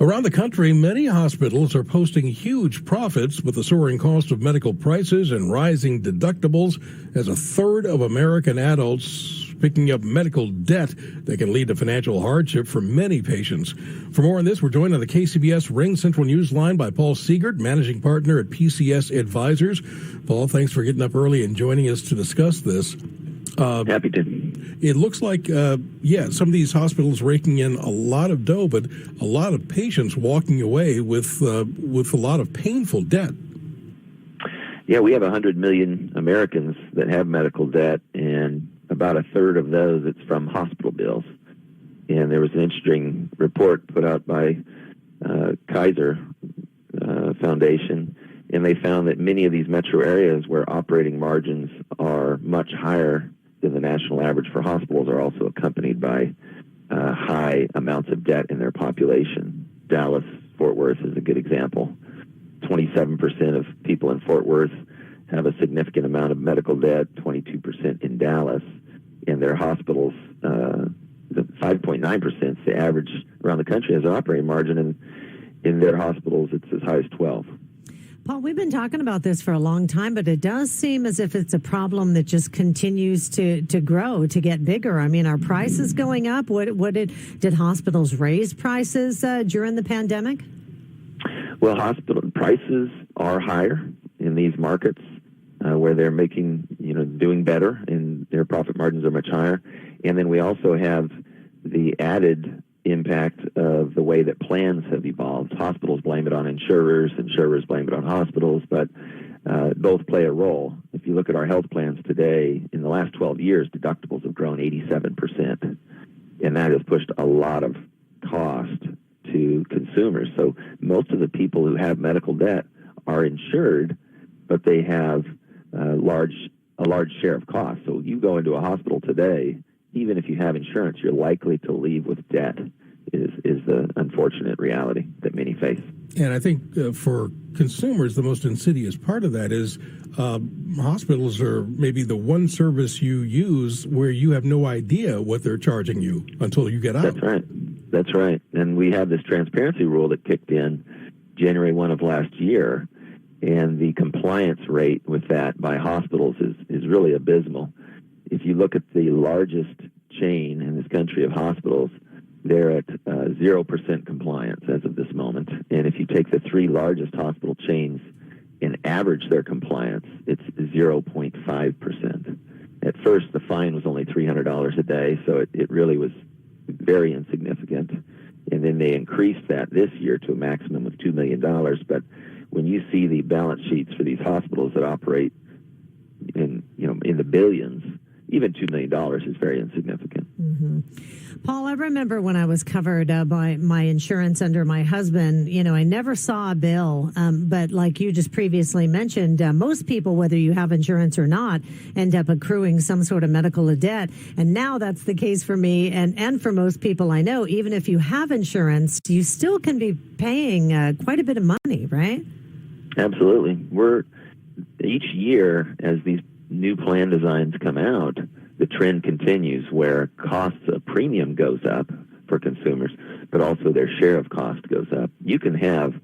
Around the country, many hospitals are posting huge profits with the soaring cost of medical prices and rising deductibles, as a third of American adults picking up medical debt that can lead to financial hardship for many patients. For more on this, we're joined on the KCBS Ring Central News Line by Paul Seegert, managing partner at PCS Advisors. Paul, thanks for getting up early and joining us to discuss this. Happy to. It looks like, some of these hospitals raking in a lot of dough, but a lot of patients walking away with a lot of painful debt. Yeah, we have 100 million Americans that have medical debt, and about a third of those, it's from hospital bills. And there was an interesting report put out by Kaiser Foundation, and they found that many of these metro areas where operating margins are much higher than the national average for hospitals are also accompanied by high amounts of debt in their population. Dallas, Fort Worth is a good example. 27% of people in Fort Worth have a significant amount of medical debt, 22% in Dallas. And their hospitals, the 5.9% is the average around the country has an operating margin, and in their hospitals it's as high as 12. Paul, we've been talking about this for a long time, but it does seem as if it's a problem that just continues to grow, to get bigger. I mean, are prices going up? Did hospitals raise prices during the pandemic? Well, hospital prices are higher in these markets where they're doing better, and their profit margins are much higher. And then we also have the added impact of the way that plans have evolved. Hospitals blame it on insurers blame it on hospitals, but both play a role. If you look at our health plans today, in the last 12 years, deductibles have grown 87%, and that has pushed a lot of cost to consumers. So most of the people who have medical debt are insured, but they have a large share of cost. So you go into a hospital today, even if you have insurance, you're likely to leave with debt, is the unfortunate reality that many face. And I think for consumers, the most insidious part of that is hospitals are maybe the one service you use where you have no idea what they're charging you until you get out. That's right. And we have this transparency rule that kicked in January 1 of last year, and the compliance rate with that by hospitals is really abysmal. If you look at the largest chain in this country of hospitals, they're at 0% compliance as of this moment. And if you take the three largest hospital chains and average their compliance, it's 0.5%. At first, the fine was only $300 a day, so it really was very insignificant. And then they increased that this year to a maximum of $2 million. But when you see the balance sheets for these hospitals that operate in the billions, even $2 million is very insignificant. Mm-hmm. Paul, I remember when I was covered by my insurance under my husband, I never saw a bill. But like you just previously mentioned, most people, whether you have insurance or not, end up accruing some sort of medical debt. And now that's the case for me and for most people I know. Even if you have insurance, you still can be paying quite a bit of money, right? Absolutely. Each year, as these new plan designs come out, the trend continues where costs of premium goes up for consumers, but also their share of cost goes up. You can have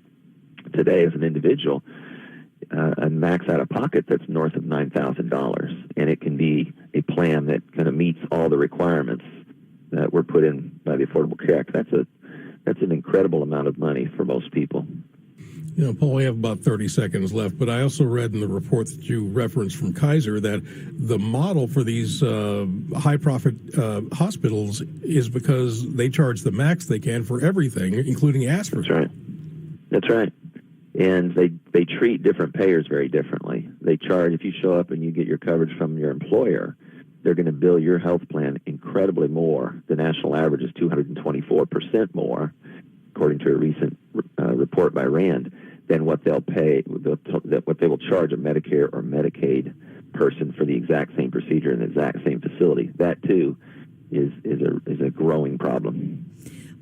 today as an individual a max out of pocket that's north of $9,000, and it can be a plan that kind of meets all the requirements that were put in by the Affordable Care Act. That's an incredible amount of money for most people. Paul, we have about 30 seconds left, but I also read in the report that you referenced from Kaiser that the model for these high-profit hospitals is because they charge the max they can for everything, including aspirin. That's right. And they treat different payers very differently. They charge, if you show up and you get your coverage from your employer, they're going to bill your health plan incredibly more. The national average is 224% more, according to a recent report by Rand, than what they'll pay, what they will charge a Medicare or Medicaid person for the exact same procedure in the exact same facility. That too is a growing problem.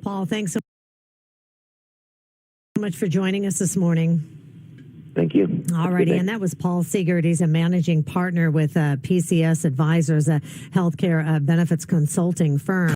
Paul, thanks so much for joining us this morning. Thank you. All righty, and that was Paul Seegert. He's a managing partner with PCS Advisors, a healthcare benefits consulting firm.